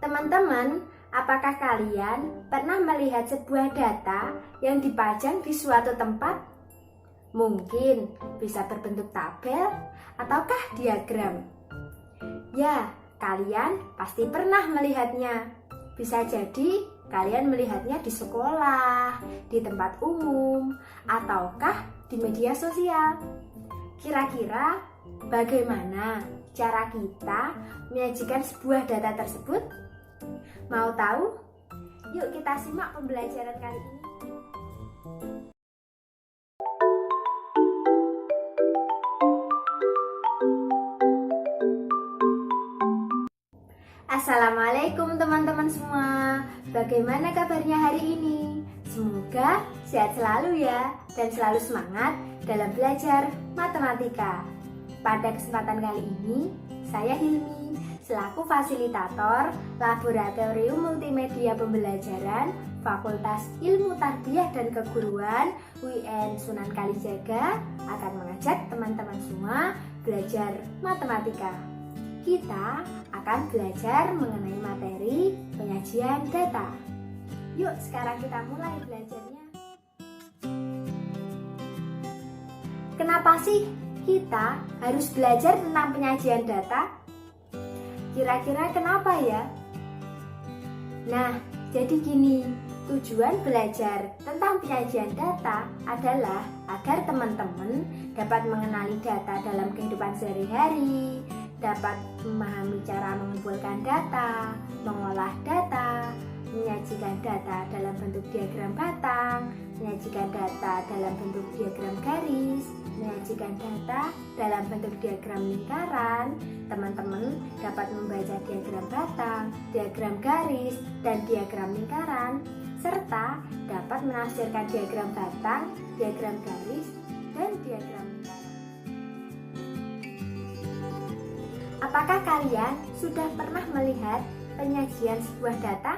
Teman-teman, apakah kalian pernah melihat sebuah data yang dipajang di suatu tempat? Mungkin bisa berbentuk tabel ataukah diagram. Ya, kalian pasti pernah melihatnya. Bisa jadi kalian melihatnya di sekolah, di tempat umum, ataukah di media sosial. Kira-kira bagaimana cara kita menyajikan sebuah data tersebut? Mau tahu? Yuk kita simak pembelajaran kali ini. Assalamualaikum teman-teman semua. Bagaimana kabarnya hari ini? Semoga sehat selalu ya dan selalu semangat dalam belajar matematika. Pada kesempatan kali ini, saya Hilmi selaku fasilitator Laboratorium Multimedia Pembelajaran Fakultas Ilmu Tarbiyah dan Keguruan UIN Sunan Kalijaga akan mengajak teman-teman semua belajar matematika. Kita akan belajar mengenai materi penyajian data. Yuk sekarang kita mulai belajarnya. Kenapa sih kita harus belajar tentang penyajian data? Kira-kira kenapa ya? Nah, jadi gini, tujuan belajar tentang penyajian data adalah agar teman-teman dapat mengenali data dalam kehidupan sehari-hari, dapat memahami cara mengumpulkan data, mengolah data, menyajikan data dalam bentuk diagram batang, menyajikan data dalam bentuk diagram garis, menyajikan data dalam bentuk diagram lingkaran. Teman-teman dapat membaca diagram batang, diagram garis, dan diagram lingkaran, serta dapat menafsirkan diagram batang, diagram garis, dan diagram lingkaran. Apakah kalian sudah pernah melihat penyajian sebuah data?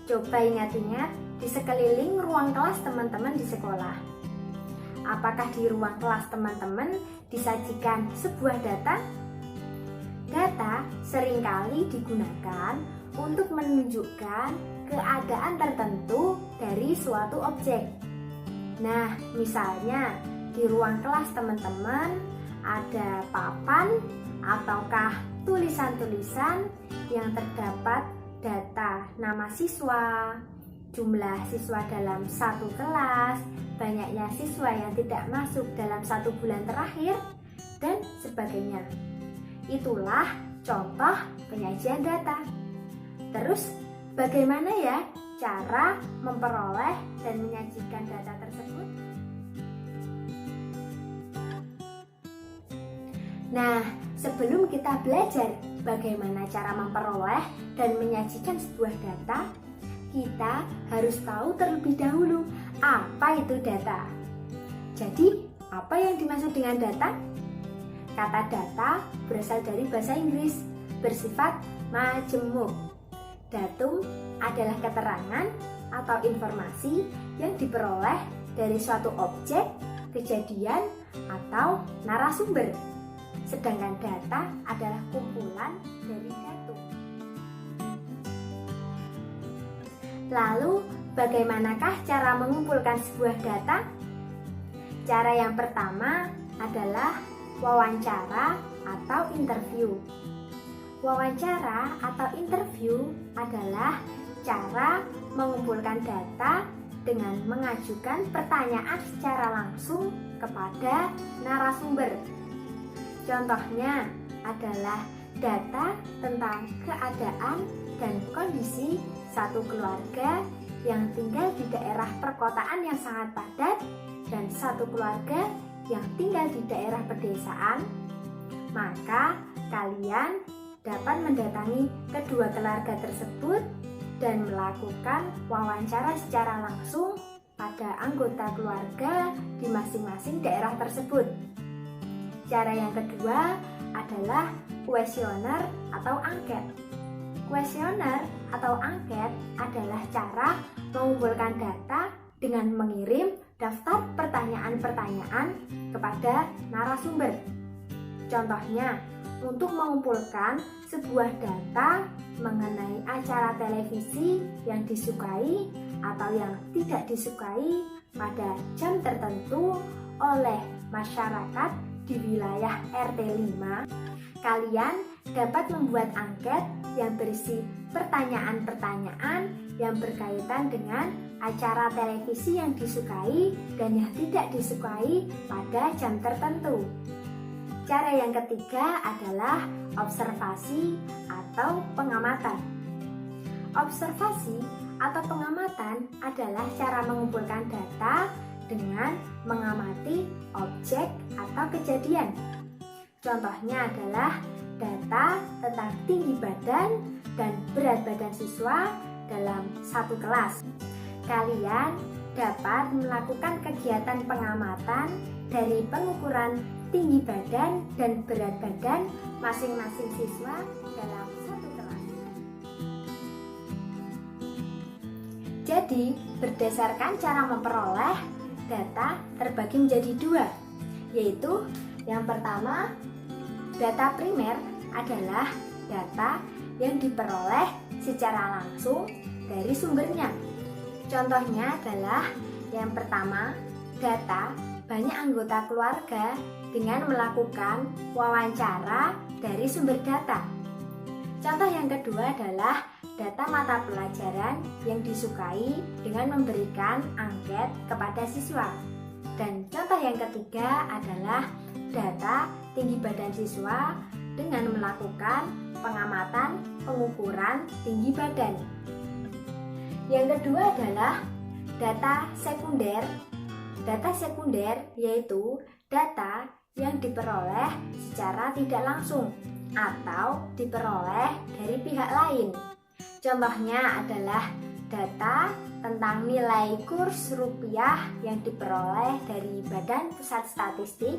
Coba ingat-ingat di sekeliling ruang kelas teman-teman di sekolah. Apakah di ruang kelas teman-teman disajikan sebuah data? Data seringkali digunakan untuk menunjukkan keadaan tertentu dari suatu objek. Nah, misalnya di ruang kelas teman-teman ada papan ataukah tulisan-tulisan yang terdapat data nama siswa, jumlah siswa dalam satu kelas, banyaknya siswa yang tidak masuk dalam 1 bulan terakhir, dan sebagainya. Itulah contoh penyajian data. Terus, bagaimana ya cara memperoleh dan menyajikan data tersebut? Nah, sebelum kita belajar bagaimana cara memperoleh dan menyajikan sebuah data, kita harus tahu terlebih dahulu apa itu data. Jadi, apa yang dimaksud dengan data? Kata data berasal dari bahasa Inggris, bersifat majemuk. Datum adalah keterangan atau informasi yang diperoleh dari suatu objek, kejadian, atau narasumber. Sedangkan data adalah kumpulan dari datum. Lalu, bagaimanakah cara mengumpulkan sebuah data? Cara yang pertama adalah wawancara atau interview. Wawancara atau interview adalah cara mengumpulkan data dengan mengajukan pertanyaan secara langsung kepada narasumber. Contohnya adalah data tentang keadaan dan kondisi satu keluarga yang tinggal di daerah perkotaan yang sangat padat dan satu keluarga yang tinggal di daerah pedesaan. Maka kalian dapat mendatangi kedua keluarga tersebut dan melakukan wawancara secara langsung pada anggota keluarga di masing-masing daerah tersebut. Cara yang kedua adalah kuesioner atau angket. Kuesioner atau angket adalah cara mengumpulkan data dengan mengirim daftar pertanyaan-pertanyaan kepada narasumber. Contohnya, untuk mengumpulkan sebuah data mengenai acara televisi yang disukai atau yang tidak disukai pada jam tertentu oleh masyarakat di wilayah RT 5, kalian dapat membuat angket yang berisi pertanyaan-pertanyaan yang berkaitan dengan acara televisi yang disukai dan yang tidak disukai pada jam tertentu. Cara yang ketiga adalah observasi atau pengamatan. Observasi atau pengamatan adalah cara mengumpulkan data dengan mengamati objek atau kejadian. Contohnya adalah data tentang tinggi badan dan berat badan siswa dalam satu kelas. Kalian dapat melakukan kegiatan pengamatan dari pengukuran tinggi badan dan berat badan masing-masing siswa dalam satu kelas. Jadi, berdasarkan cara memperoleh, data terbagi menjadi dua, yaitu yang pertama, data primer adalah data yang diperoleh secara langsung dari sumbernya. Contohnya adalah yang pertama, data banyak anggota keluarga dengan melakukan wawancara dari sumber data. Contoh yang kedua adalah data mata pelajaran yang disukai dengan memberikan angket kepada siswa. Dan contoh yang ketiga adalah data tinggi badan siswa dengan melakukan pengamatan pengukuran tinggi badan. Yang kedua adalah data sekunder. Data sekunder yaitu data yang diperoleh secara tidak langsung atau diperoleh dari pihak lain. Contohnya adalah data tentang nilai kurs rupiah yang diperoleh dari Badan Pusat Statistik,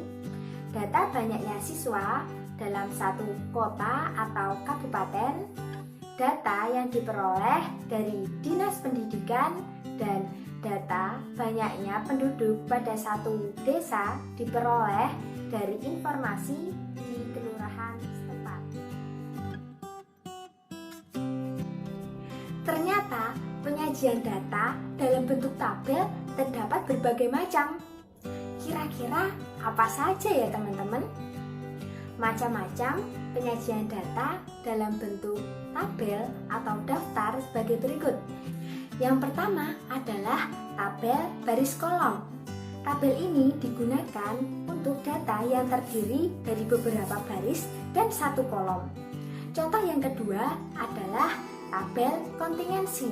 data banyaknya siswa dalam satu kota atau kabupaten, data yang diperoleh dari Dinas Pendidikan, dan data banyaknya penduduk pada satu desa diperoleh dari informasi di kelurahan setempat. Ternyata penyajian data dalam bentuk tabel terdapat berbagai macam. Kira-kira apa saja ya teman-teman? Macam-macam penyajian data dalam bentuk tabel atau daftar sebagai berikut. Yang pertama adalah tabel baris kolom. Tabel ini digunakan untuk data yang terdiri dari beberapa baris dan satu kolom. Contoh yang kedua adalah tabel kontingensi.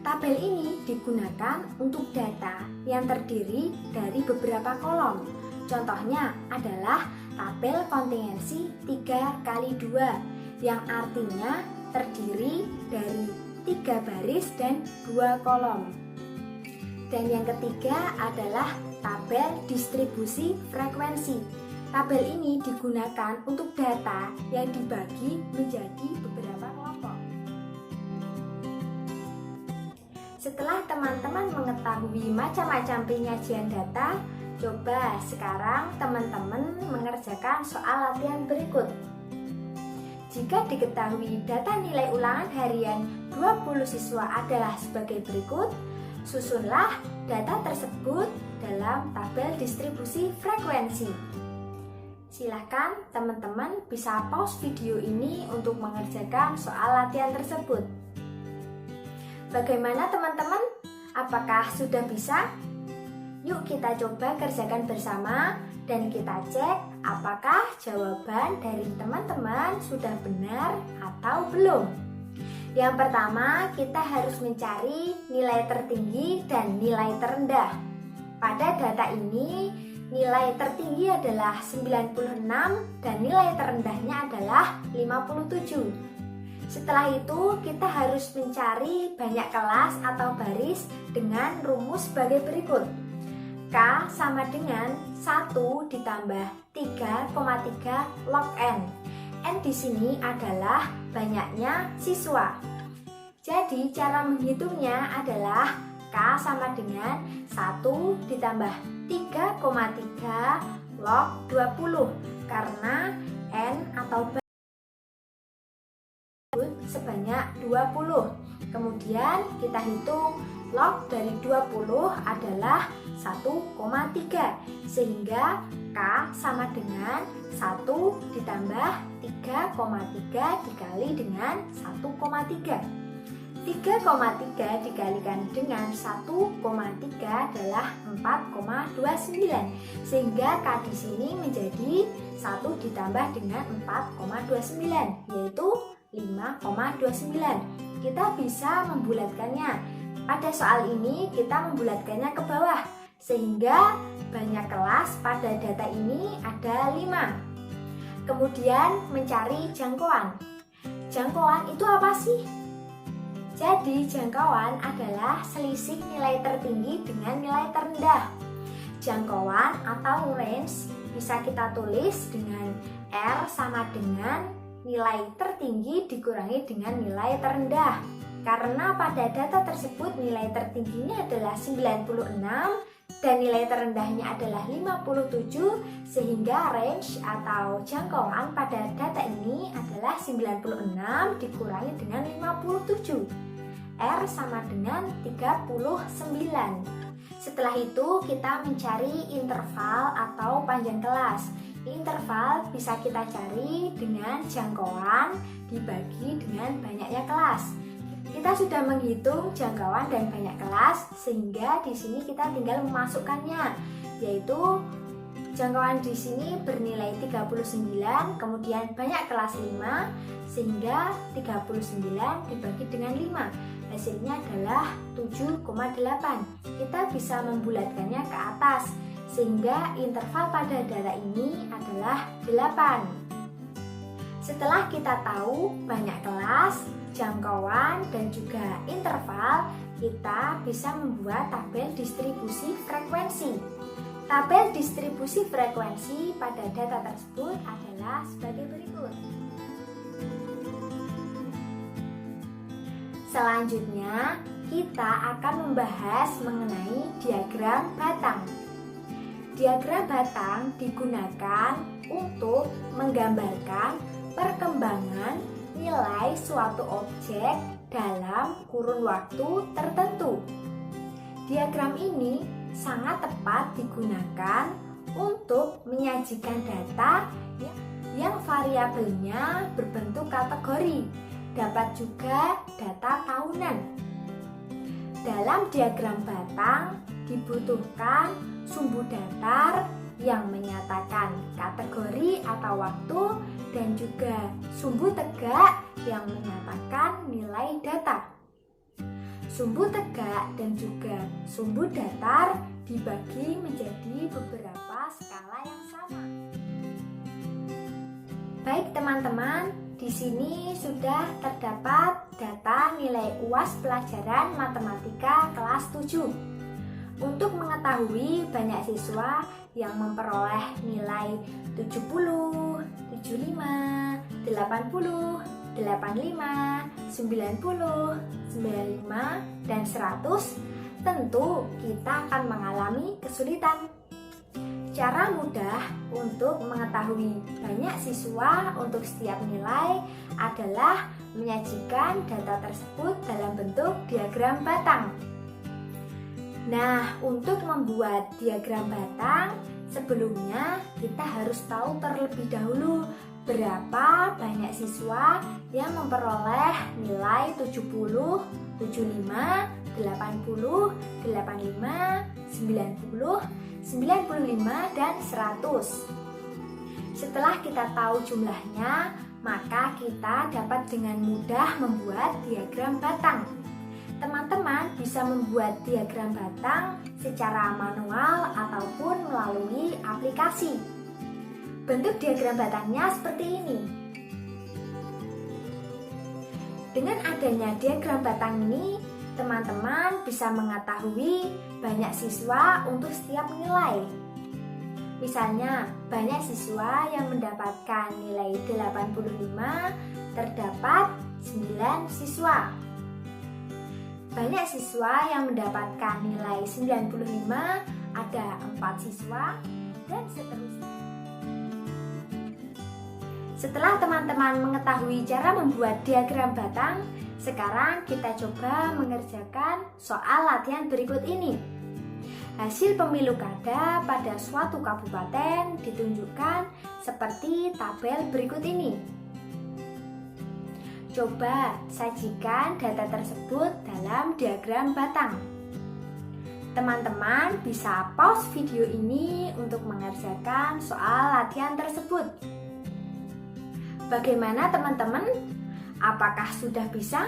Tabel ini digunakan untuk data yang terdiri dari beberapa kolom. Contohnya adalah tabel kontingensi 3x2 yang artinya terdiri dari 3 baris dan 2 kolom. Dan yang ketiga adalah tabel distribusi frekuensi. Tabel ini digunakan untuk data yang dibagi menjadi beberapa kelompok. Setelah teman-teman mengetahui macam-macam penyajian data, coba sekarang teman-teman mengerjakan soal latihan berikut. Jika diketahui data nilai ulangan harian 20 siswa adalah sebagai berikut, susunlah data tersebut dalam tabel distribusi frekuensi. Silahkan teman-teman bisa pause video ini untuk mengerjakan soal latihan tersebut. Bagaimana teman-teman? Apakah sudah bisa? Yuk kita coba kerjakan bersama dan kita cek apakah jawaban dari teman-teman sudah benar atau belum. Yang pertama, kita harus mencari nilai tertinggi dan nilai terendah. Pada data ini, nilai tertinggi adalah 96 dan nilai terendahnya adalah 57. Setelah itu, kita harus mencari banyak kelas atau baris dengan rumus sebagai berikut. K sama dengan 1 ditambah 3,3 log N. N di sini adalah banyaknya siswa. Jadi cara menghitungnya adalah K sama dengan 1 ditambah 3,3 log 20 karena N atau sebanyak 20. Kemudian kita hitung log dari 20 adalah 1,3, sehingga K sama dengan 1 ditambah 3,3 dikali dengan 1,3. 3,3 dikalikan dengan 1,3 adalah 4,29, sehingga K di sini menjadi 1 ditambah dengan 4,29, yaitu 5,29. Kita bisa membulatkannya. Pada soal ini kita membulatkannya ke bawah, sehingga banyak kelas pada data ini ada 5. Kemudian mencari jangkauan. Jangkauan itu apa sih? Jadi jangkauan adalah selisih nilai tertinggi dengan nilai terendah. Jangkauan atau range bisa kita tulis dengan R sama dengan nilai tertinggi dikurangi dengan nilai terendah. Karena pada data tersebut nilai tertingginya adalah 96 dan nilai terendahnya adalah 57, sehingga range atau jangkauan pada data ini adalah 96 dikurangi dengan 57. R sama dengan 39. Setelah itu kita mencari interval atau panjang kelas. Interval bisa kita cari dengan jangkauan dibagi dengan banyaknya kelas. Kita sudah menghitung jangkauan dan banyak kelas, sehingga di sini kita tinggal memasukkannya, yaitu jangkauan di sini bernilai 39, kemudian banyak kelas 5, sehingga 39 dibagi dengan 5. Hasilnya adalah 7,8. Kita bisa membulatkannya ke atas, sehingga interval pada data ini adalah 8. Setelah kita tahu banyak kelas, jangkauan, dan juga interval, kita bisa membuat tabel distribusi frekuensi. Tabel distribusi frekuensi pada data tersebut adalah sebagai berikut. Selanjutnya, kita akan membahas mengenai diagram batang. Diagram batang digunakan untuk menggambarkan perkembangan nilai suatu objek dalam kurun waktu tertentu. Diagram ini sangat tepat digunakan untuk menyajikan data yang variabelnya berbentuk kategori. Dapat juga data tahunan. Dalam diagram batang dibutuhkan sumbu datar yang menyatakan kategori atau waktu dan juga sumbu tegak yang menyatakan nilai data. Sumbu tegak dan juga sumbu datar dibagi menjadi beberapa skala yang sama. Baik teman-teman, di sini sudah terdapat data nilai UAS pelajaran matematika kelas 7. Untuk mengetahui banyak siswa yang memperoleh nilai 70, 75, 80, 85, 90, 95, dan 100, tentu kita akan mengalami kesulitan. Cara mudah untuk mengetahui banyak siswa untuk setiap nilai adalah menyajikan data tersebut dalam bentuk diagram batang. Nah, untuk membuat diagram batang, sebelumnya kita harus tahu terlebih dahulu berapa banyak siswa yang memperoleh nilai 70, 75, 80, 85, 90, 95, dan 100. Setelah kita tahu jumlahnya, maka kita dapat dengan mudah membuat diagram batang. Teman-teman bisa membuat diagram batang secara manual ataupun melalui aplikasi. Bentuk diagram batangnya seperti ini. Dengan adanya diagram batang ini, teman-teman bisa mengetahui banyak siswa untuk setiap nilai. Misalnya, banyak siswa yang mendapatkan nilai 85, terdapat 9 siswa. Banyak siswa yang mendapatkan nilai 95, ada 4 siswa, dan seterusnya. Setelah teman-teman mengetahui cara membuat diagram batang, sekarang kita coba mengerjakan soal latihan berikut ini. Hasil pemilu kada pada suatu kabupaten ditunjukkan seperti tabel berikut ini. Coba sajikan data tersebut dalam diagram batang. Teman-teman bisa pause video ini untuk mengerjakan soal latihan tersebut. Bagaimana teman-teman? Apakah sudah bisa?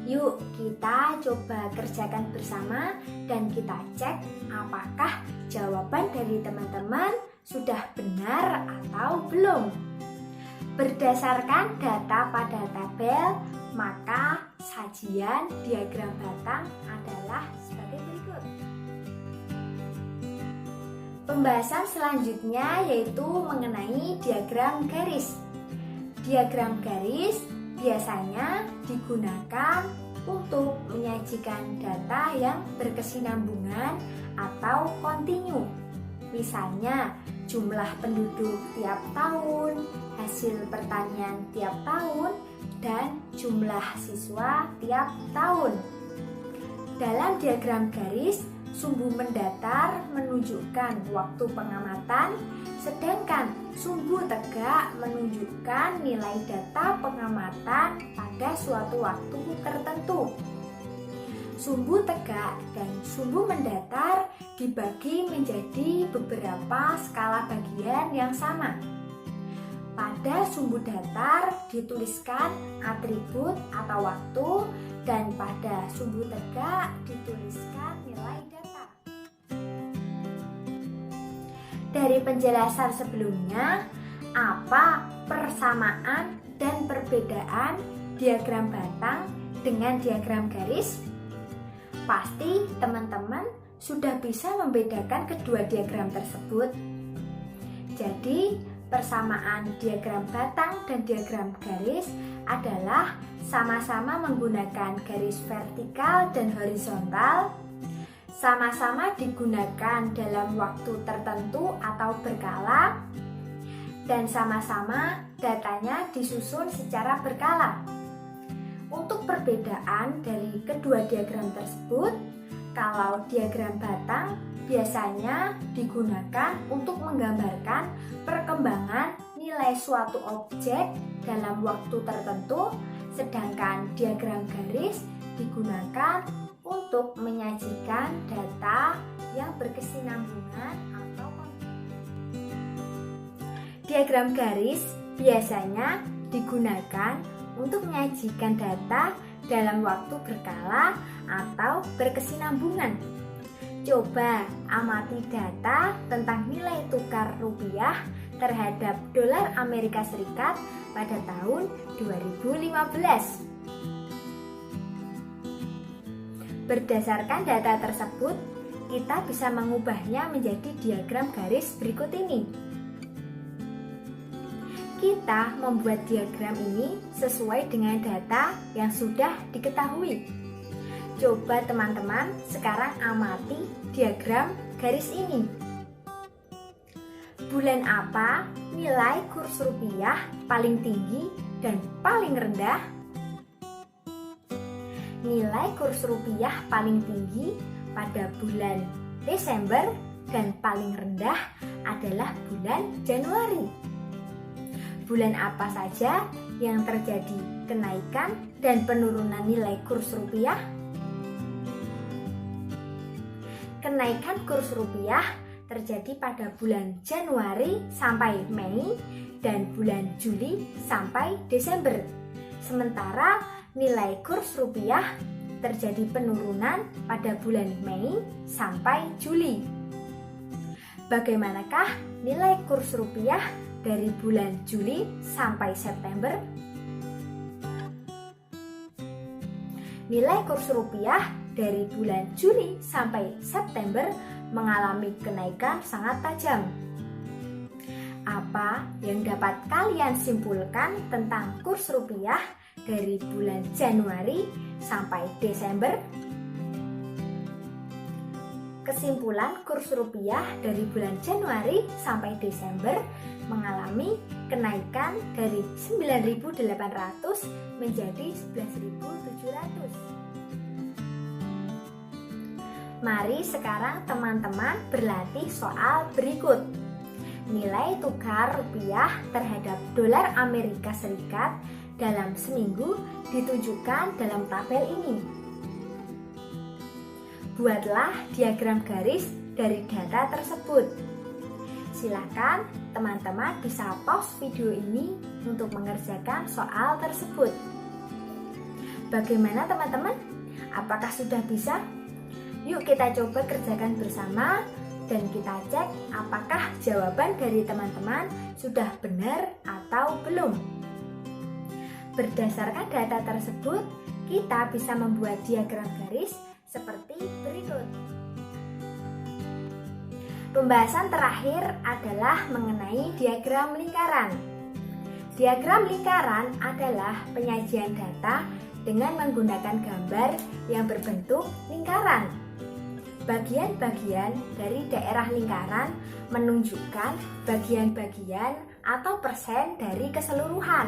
Yuk kita coba kerjakan bersama dan kita cek apakah jawaban dari teman-teman sudah benar atau belum. Berdasarkan data pada tabel, maka sajian diagram batang adalah sebagai berikut. Pembahasan selanjutnya yaitu mengenai diagram garis. Diagram garis biasanya digunakan untuk menyajikan data yang berkesinambungan atau kontinu. Misalnya, jumlah penduduk tiap tahun, hasil pertanian tiap tahun, dan jumlah siswa tiap tahun. Dalam diagram garis, sumbu mendatar menunjukkan waktu pengamatan, sedangkan sumbu tegak menunjukkan nilai data pengamatan pada suatu waktu tertentu. Sumbu tegak dan sumbu mendatar dibagi menjadi beberapa skala bagian yang sama. Pada sumbu datar dituliskan atribut atau waktu, dan pada sumbu tegak dituliskan nilai data. Dari penjelasan sebelumnya, apa persamaan dan perbedaan diagram batang dengan diagram garis? Pasti teman-teman sudah bisa membedakan kedua diagram tersebut. Jadi, persamaan diagram batang dan diagram garis adalah sama-sama menggunakan garis vertikal dan horizontal, sama-sama digunakan dalam waktu tertentu atau berkala, dan sama-sama datanya disusun secara berkala. Untuk perbedaan dari kedua diagram tersebut, kalau diagram batang biasanya digunakan untuk menggambarkan perkembangan nilai suatu objek dalam waktu tertentu, sedangkan diagram garis digunakan untuk menyajikan data yang berkesinambungan atau diagram garis biasanya digunakan untuk menyajikan data dalam waktu berkala atau berkesinambungan. Coba amati data tentang nilai tukar rupiah terhadap dolar Amerika Serikat pada tahun 2015. Berdasarkan data tersebut, kita bisa mengubahnya menjadi diagram garis berikut ini. Kita membuat diagram ini sesuai dengan data yang sudah diketahui. Coba teman-teman sekarang amati diagram garis ini. Bulan apa nilai kurs rupiah paling tinggi dan paling rendah? Nilai kurs rupiah paling tinggi pada bulan Desember dan paling rendah adalah bulan Januari. Bulan apa saja yang terjadi kenaikan dan penurunan nilai kurs rupiah? Kenaikan kurs rupiah terjadi pada bulan Januari sampai Mei dan bulan Juli sampai Desember. Sementara nilai kurs rupiah terjadi penurunan pada bulan Mei sampai Juli. Bagaimanakah nilai kurs rupiah dari bulan Juli sampai September? Nilai kurs rupiah dari bulan Juli sampai September mengalami kenaikan sangat tajam. Apa yang dapat kalian simpulkan tentang kurs rupiah dari bulan Januari sampai Desember? Kesimpulan kurs rupiah dari bulan Januari sampai Desember mengalami kenaikan dari 9.800 menjadi 11.700. Mari sekarang teman-teman berlatih soal berikut. Nilai tukar rupiah terhadap dolar Amerika Serikat dalam seminggu ditunjukkan dalam tabel ini. Buatlah diagram garis dari data tersebut. Silakan teman-teman bisa pause video ini untuk mengerjakan soal tersebut. Bagaimana teman-teman? Apakah sudah bisa? Yuk kita coba kerjakan bersama dan kita cek apakah jawaban dari teman-teman sudah benar atau belum. Berdasarkan data tersebut, kita bisa membuat diagram garis seperti berikut. Pembahasan terakhir adalah mengenai diagram lingkaran. Diagram lingkaran adalah penyajian data dengan menggunakan gambar yang berbentuk lingkaran. Bagian-bagian dari daerah lingkaran menunjukkan bagian-bagian atau persen dari keseluruhan.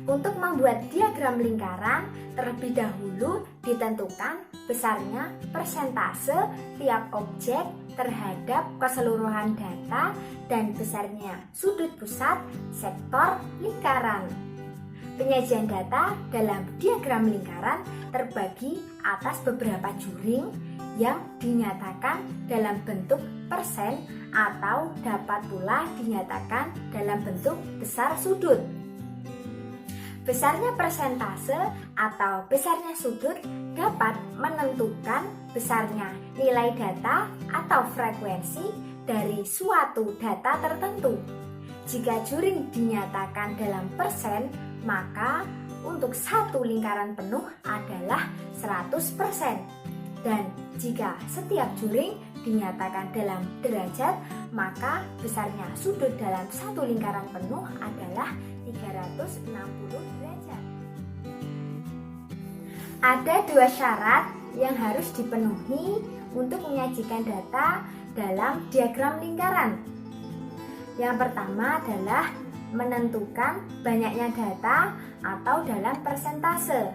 Untuk membuat diagram lingkaran, terlebih dahulu ditentukan besarnya persentase tiap objek terhadap keseluruhan data dan besarnya sudut pusat sektor lingkaran. Penyajian data dalam diagram lingkaran terbagi atas beberapa juring yang dinyatakan dalam bentuk persen atau dapat pula dinyatakan dalam bentuk besar sudut. Besarnya persentase atau besarnya sudut dapat menentukan besarnya nilai data atau frekuensi dari suatu data tertentu. Jika juring dinyatakan dalam persen, maka untuk satu lingkaran penuh adalah 100%. Dan jika setiap juring dinyatakan dalam derajat, maka besarnya sudut dalam satu lingkaran penuh adalah 360 derajat. Ada dua syarat yang harus dipenuhi untuk menyajikan data dalam diagram lingkaran. Yang pertama adalah menentukan banyaknya data atau dalam persentase.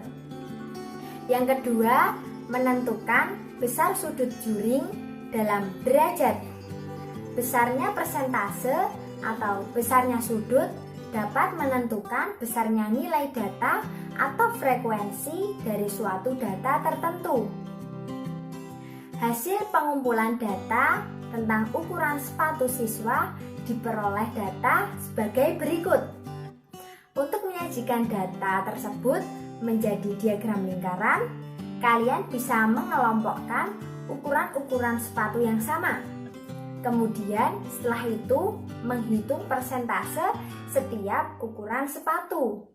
Yang kedua, menentukan besar sudut juring dalam derajat. Besarnya persentase atau besarnya sudut dapat menentukan besarnya nilai data atau frekuensi dari suatu data tertentu. Hasil pengumpulan data tentang ukuran sepatu siswa diperoleh data sebagai berikut. Untuk menyajikan data tersebut menjadi diagram lingkaran, kalian bisa mengelompokkan ukuran-ukuran sepatu yang sama. Kemudian setelah itu menghitung persentase setiap ukuran sepatu.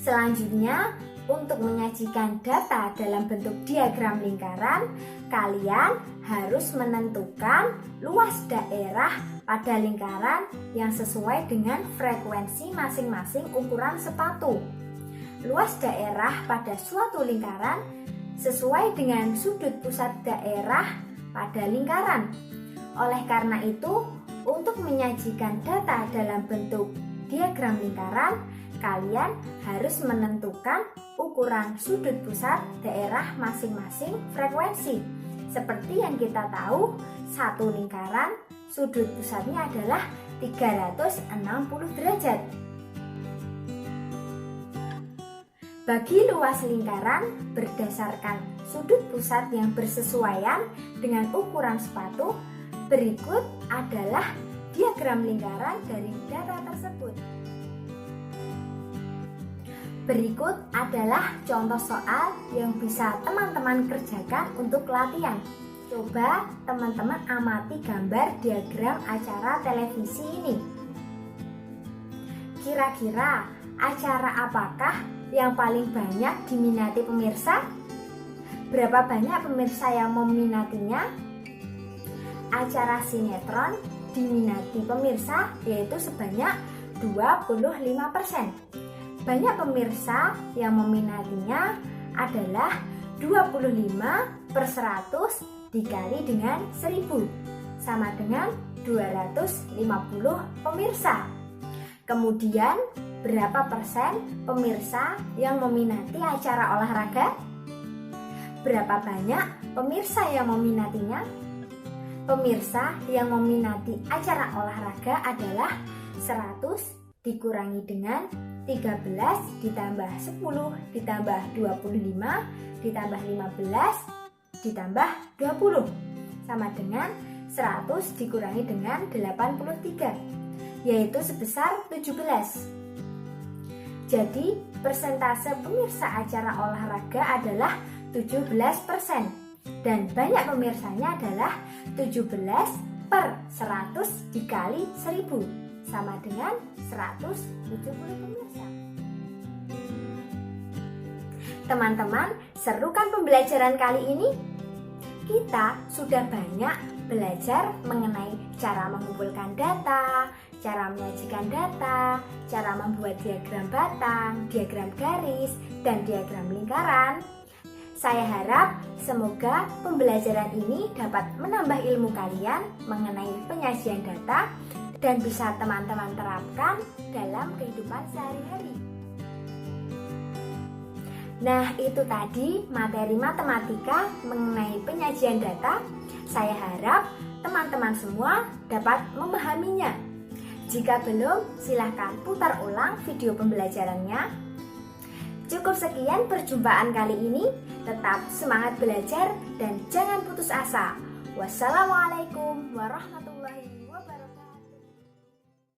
Selanjutnya, untuk menyajikan data dalam bentuk diagram lingkaran, kalian harus menentukan luas daerah pada lingkaran yang sesuai dengan frekuensi masing-masing ukuran sepatu. Luas daerah pada suatu lingkaran sesuai dengan sudut pusat daerah pada lingkaran. Oleh karena itu, untuk menyajikan data dalam bentuk diagram lingkaran, kalian harus menentukan ukuran sudut pusat daerah masing-masing frekuensi. Seperti yang kita tahu, satu lingkaran sudut pusatnya adalah 360 derajat. Bagi luas lingkaran berdasarkan sudut pusat yang bersesuaian dengan ukuran sepatu, berikut adalah diagram lingkaran dari data tersebut. Berikut adalah contoh soal yang bisa teman-teman kerjakan untuk latihan. Coba teman-teman amati gambar diagram acara televisi ini. Kira-kira acara apakah yang paling banyak diminati pemirsa? Berapa banyak pemirsa yang meminatinya? Acara sinetron diminati pemirsa yaitu sebanyak 25%. Banyak pemirsa yang meminatinya adalah 25/100 dikali dengan 1000 sama dengan 250 pemirsa. Kemudian, berapa persen pemirsa yang meminati acara olahraga? Berapa banyak pemirsa yang meminatinya? Pemirsa yang meminati acara olahraga adalah 100 dikurangi dengan 13 ditambah 10 ditambah 25 ditambah 15 ditambah 20 sama dengan 100 dikurangi dengan 83, yaitu sebesar 17. Jadi persentase pemirsa acara olahraga adalah 17% dan banyak pemirsanya adalah 17/100 dikali 1000 sama dengan 170 pemirsa. Teman-teman, seru kan pembelajaran kali ini? Kita sudah banyak belajar mengenai cara mengumpulkan data, cara menyajikan data, cara membuat diagram batang, diagram garis, dan diagram lingkaran. Saya harap semoga pembelajaran ini dapat menambah ilmu kalian mengenai penyajian data dan bisa teman-teman terapkan dalam kehidupan sehari-hari. Nah, itu tadi materi matematika mengenai penyajian data. Saya harap teman-teman semua dapat memahaminya. Jika belum, silahkan putar ulang video pembelajarannya. Cukup sekian perjumpaan kali ini. Tetap semangat belajar dan jangan putus asa. Wassalamualaikum warahmatullahi wabarakatuh.